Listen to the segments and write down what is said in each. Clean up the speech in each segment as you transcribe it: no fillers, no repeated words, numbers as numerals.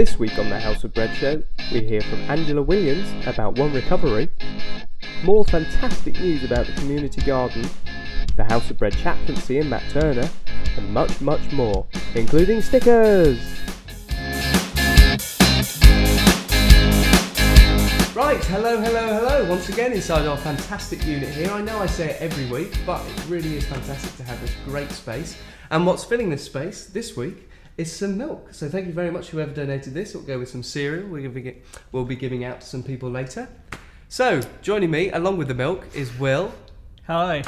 This week on the House of Bread show, we hear from Angela Williams about One Recovery, more fantastic news about the community garden, the House of Bread Chaplaincy and Matt Turner, and much, much more, including stickers! Right, hello, once again inside our fantastic unit here. I know I say it every week, but it really is fantastic to have this great space. And what's filling this space this week is some milk. So thank you very much whoever donated this. It'll go with some cereal we'll be giving out to some people later. So, joining me, along with the milk, is Will. Hi.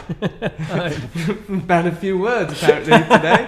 Man a few words, apparently, today.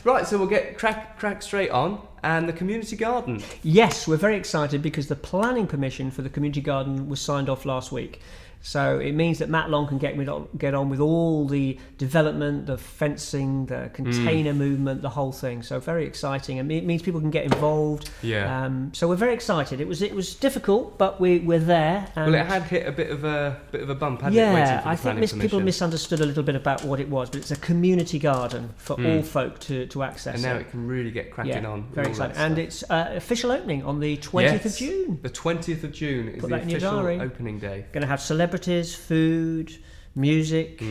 Right, so we'll get crack straight on. And the community garden. Yes, we're very excited because the planning permission for the community garden was signed off last week. So it means that Matt Long can get on with all the development, the fencing, the container movement, the whole thing. So very exciting, and it means people can get involved. Yeah. So we're very excited. It was difficult, but we're there. And well, it had hit a bit of a bump, hadn't it? Yeah, I think people misunderstood a little bit about what it was, but it's a community garden for all folk to access. And now it can really get cracking on. Very exciting, and it's official opening on the 20th of June. The 20th of June is the official opening day. Going to have celebrities, food, music,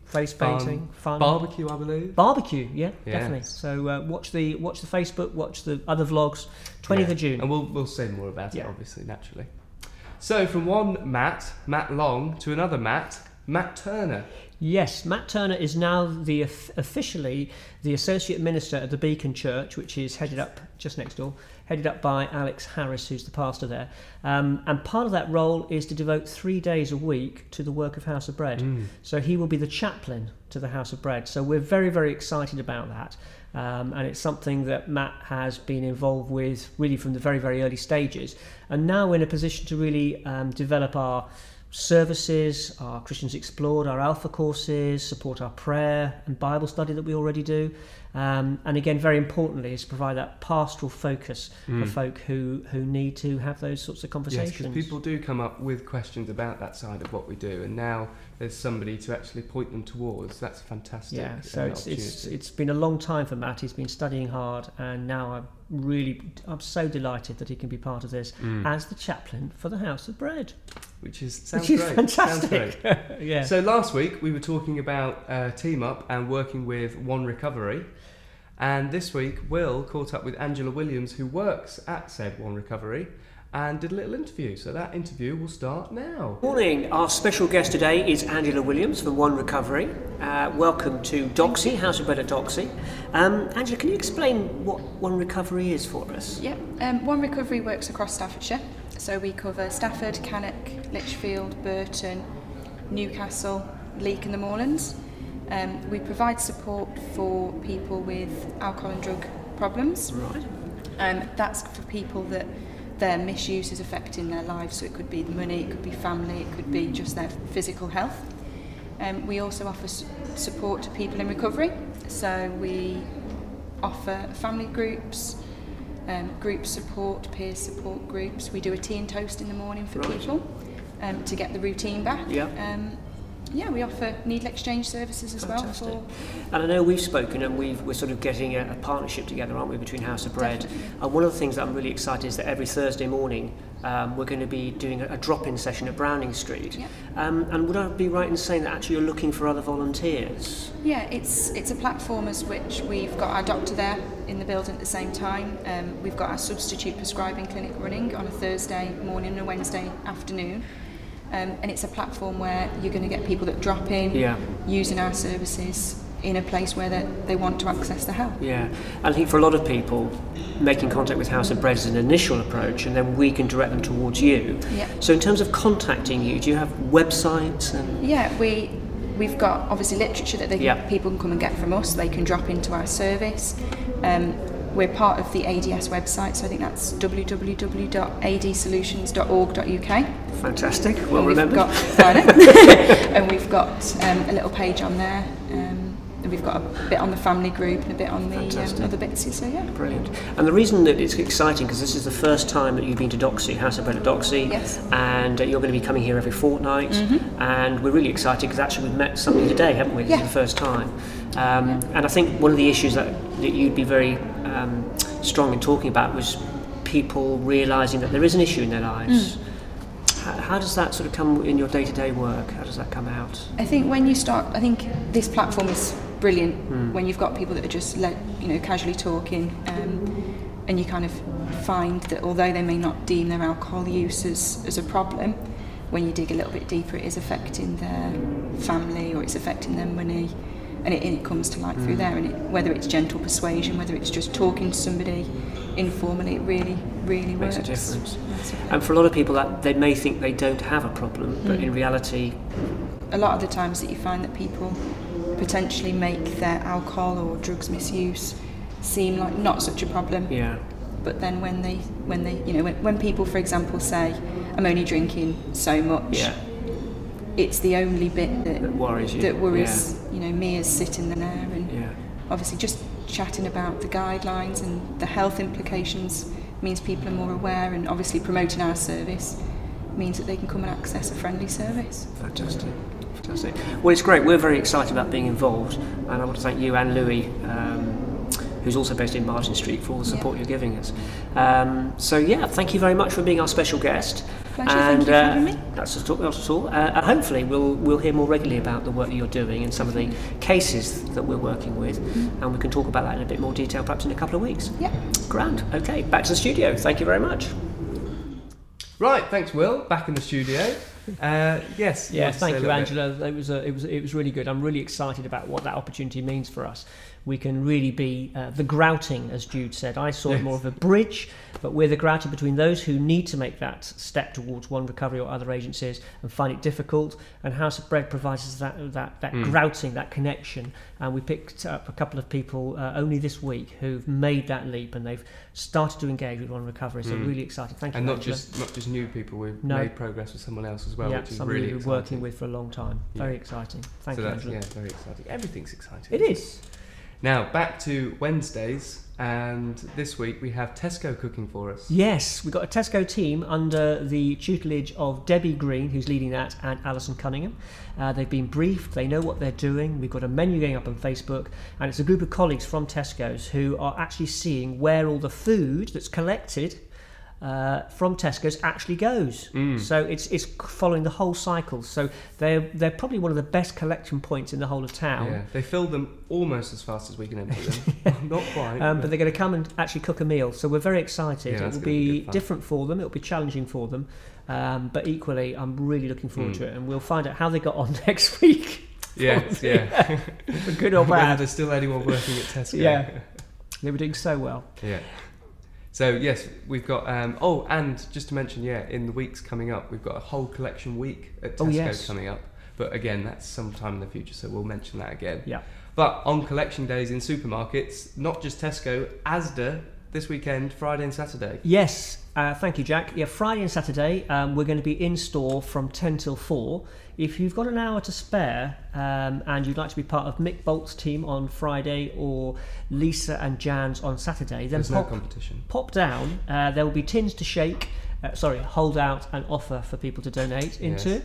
face painting, fun. Barbecue, I believe. Barbecue, yeah, definitely. So watch the Facebook, watch the other vlogs. 20th of June, and we'll say more about it, obviously, naturally. So from one Matt Long, to another Matt Turner. Yes, Matt Turner is now officially the Associate Minister at the Beacon Church, which is headed up just next door, headed up by Alex Harris, who's the pastor there. And part of that role is to devote 3 days a week to the work of House of Bread. So he will be the chaplain to the House of Bread. So we're very, very excited about that. And it's something that Matt has been involved with really from the very, very early stages. And now we're in a position to really develop our services, our Christians Explored, our Alpha courses, support our prayer and Bible study that we already do, and again, very importantly, is to provide that pastoral focus for folk who need to have those sorts of conversations. Yes, because people do come up with questions about that side of what we do, and now there's somebody to actually point them towards. That's fantastic. Yeah, so it's been a long time for Matt. He's been studying hard, and now I'm so delighted that he can be part of this as the chaplain for the House of Bread. Which sounds great. Fantastic. Sounds great. Yeah. So last week we were talking about Team Up and working with One Recovery, and this week Will caught up with Angela Williams, who works at said One Recovery, and did a little interview. So that interview will start now. Morning. Our special guest today is Angela Williams from One Recovery. Welcome to Doxy, House of Bread at Doxy. Angela, can you explain what One Recovery is for us? Yeah, One Recovery works across Staffordshire. So we cover Stafford, Cannock, Lichfield, Burton, Newcastle, Leek and the Moorlands. We provide support for people with alcohol and drug problems. Right. That's for people that their misuse is affecting their lives. So it could be the money, it could be family, it could be just their physical health. We also offer support to people in recovery. So we offer family groups, group support, peer support groups. We do a tea and toast in the morning for people to get the routine back. We offer needle exchange services as Fantastic. well. And I know we've spoken and we're sort of getting a partnership together, aren't we, between House of Bread. Definitely. And one of the things that I'm really excited is that every Thursday morning we're going to be doing a drop-in session at Browning Street. Yep. And would I be right in saying that actually you're looking for other volunteers? Yeah, it's a platform as which we've got our doctor there in the building at the same time. We've got our substitute prescribing clinic running on a Thursday morning and a Wednesday afternoon. And it's a platform where you're going to get people that drop in using our services in a place where they want to access the help. Yeah, and I think for a lot of people, making contact with House of Bread is an initial approach, and then we can direct them towards you. Yeah. So in terms of contacting you, do you have websites? Yeah, we've got obviously literature that people can come and get from us. They can drop into our service. We're part of the ADS website, so I think that's www.adsolutions.org.uk. Fantastic, well remembered. And we've got a little page on there. And we've got a bit on the family group and a bit on the other bits. So yeah. Brilliant. And the reason that it's exciting, because this is the first time that you've been to Doxy, House of Bread at Doxy. Yes. And you're going to be coming here every fortnight. And we're really excited because actually we've met somebody today, haven't we? This is the first time. And I think one of the issues that you'd be very strong in talking about was people realising that there is an issue in their lives. How does that sort of come in your day-to-day work? How does that come out? I think when you start, I think this platform is brilliant when you've got people that are just casually talking, and you kind of find that although they may not deem their alcohol use as a problem, when you dig a little bit deeper, it is affecting their family or it's affecting their money, and it comes to light through there. And whether it's gentle persuasion, whether it's just talking to somebody informally, it really Makes works. a difference. Massively. And for a lot of people, that they may think they don't have a problem, but in reality, a lot of the times that you find that people potentially make their alcohol or drugs misuse seem like not such a problem. yeah, But then when people, for example, say, "I'm only drinking so much," yeah, it's the only bit that worries you. that worries me as sitting there, and Yeah. obviously just chatting about the guidelines and the health implications means people are more aware, and obviously promoting our service means that they can come and access a friendly service. Fantastic. Well, it's great. We're very excited about being involved, and I want to thank you and Louis, who's also based in Martin Street, for all the support you're giving us. Thank you very much for being our special guest. Pleasure, thank you for having me. That's not at all. And hopefully we'll hear more regularly about the work that you're doing and some of the cases that we're working with, and we can talk about that in a bit more detail perhaps in a couple of weeks. Yeah. Grand. Okay, back to the studio. Thank you very much. Right, thanks, Will. Back in the studio. Yes. Yeah, want to say thank a you, little bit? Angela. It was really good. I'm really excited about what that opportunity means for us. We can really be the grouting, as Jude said. I saw it more of a bridge, but we're the grouting between those who need to make that step towards One Recovery or other agencies and find it difficult. And House of Bread provides us that grouting, that connection. And we picked up a couple of people only this week who've made that leap, and they've started to engage with One Recovery. So really excited. Thank you, And not Angela. just new people. We've made progress with someone else as well, Yeah, which is somebody really we're exciting. working with for a long time. Very exciting. Thank you, Angela. Yeah, very exciting. Everything's exciting. It is. Now, back to Wednesdays, and this week we have Tesco cooking for us. Yes, we've got a Tesco team under the tutelage of Debbie Green, who's leading that, and Alison Cunningham. They've been briefed, they know what they're doing. We've got a menu going up on Facebook, and it's a group of colleagues from Tesco's who are actually seeing where all the food that's collected from Tesco's actually goes. So it's following the whole cycle. So they're probably one of the best collection points in the whole of town. Yeah, they fill them almost as fast as we can empty them. Not quite. But they're going to come and actually cook a meal. So we're very excited. Yeah, it will be different for them. It will be challenging for them. But equally, I'm really looking forward to it. And we'll find out how they got on next week. Yes, yeah. For good or Whether bad. there's still anyone working at Tesco. Yeah. They were doing so well. Yeah. So yes, we've got. And just to mention, in the weeks coming up, we've got a whole collection week at Tesco coming up. But again, that's sometime in the future, so we'll mention that again. Yeah. But on collection days in supermarkets, not just Tesco, Asda this weekend, Friday and Saturday. Yes, thank you, Jack. Yeah, Friday and Saturday, we're going to be in store from 10 till 4. If you've got an hour to spare and you'd like to be part of Mick Bolt's team on Friday or Lisa and Jan's on Saturday, then There's no competition. Pop down. There will be tins to shake, hold out and offer for people to donate into.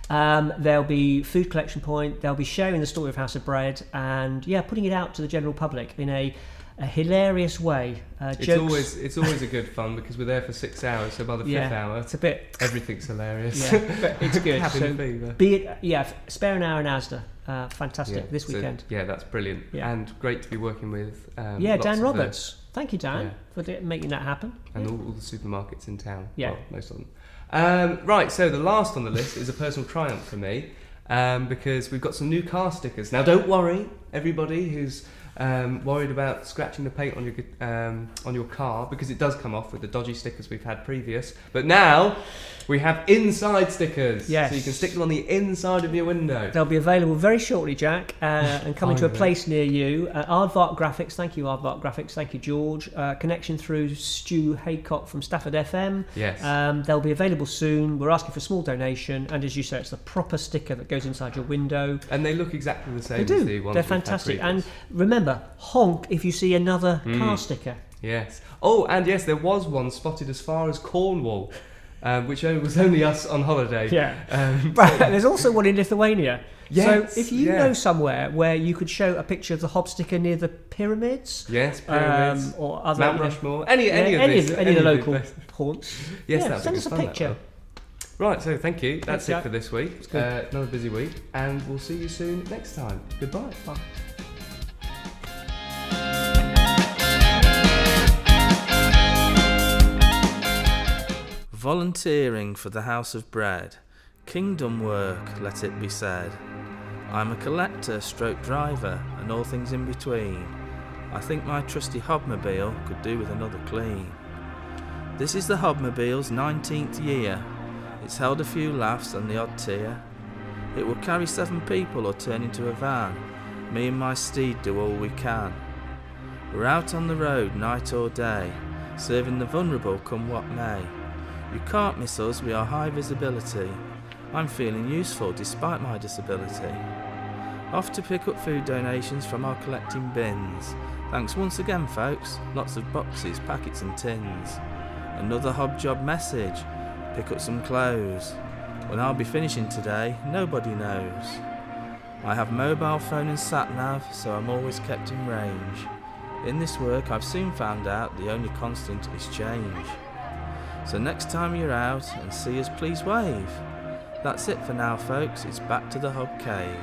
There'll be food collection point. They'll be sharing the story of House of Bread and putting it out to the general public in a hilarious way. It's always a good fun because we're there for 6 hours. So by the fifth hour, it's a bit everything's hilarious. Yeah, but it's good. Cabin fever. Be it spare an hour in Asda. Fantastic this weekend. Yeah, that's brilliant. Yeah. And great to be working with. Dan Roberts. Thank you, Dan, for making that happen. And all the supermarkets in town. Yeah, well, most of them. Right, so the last on the list is a personal triumph for me because we've got some new car stickers. Now, don't worry, everybody who's worried about scratching the paint on your car, because it does come off with the dodgy stickers we've had previous. But now we have inside stickers, so you can stick them on the inside of your window. They'll be available very shortly, Jack, and coming to a place near you. Aardvark Graphics, thank you, Aardvark Graphics, thank you, George. Connection through Stu Haycock from Stafford FM. Yes. They'll be available soon. We're asking for a small donation, and as you say, it's the proper sticker that goes inside your window. And they look exactly the same They as do. the ones They're we've had fantastic. previous. And remember, honk if you see another car sticker. Yes. Oh, and yes, there was one spotted as far as Cornwall, which was only us on holiday. Yeah. But there's also one in Lithuania. Yes, so if you know somewhere where you could show a picture of the HoB sticker near the pyramids, pyramids, or other Mount Rushmore, any of the local haunts, yes, send us a picture. Right, so thank you. That's Thanks, it for this week. Another busy week, and we'll see you soon next time. Goodbye. Bye. Volunteering for the House of Bread. Kingdom work, let it be said. I'm a collector, stroke driver, and all things in between. I think my trusty hobmobile could do with another clean. This is the hobmobile's 19th year. It's held a few laughs and the odd tear. It will carry 7 people or turn into a van. Me and my steed do all we can. We're out on the road night or day, serving the vulnerable come what may. You can't miss us, we are high visibility. I'm feeling useful despite my disability. Off to pick up food donations from our collecting bins. Thanks once again folks, lots of boxes, packets and tins. Another HoB job message, pick up some clothes. When I'll be finishing today, nobody knows. I have mobile phone and sat-nav, so I'm always kept in range. In this work I've soon found out the only constant is change. So next time you're out and see us, please wave. That's it for now folks, it's back to the HoB cave.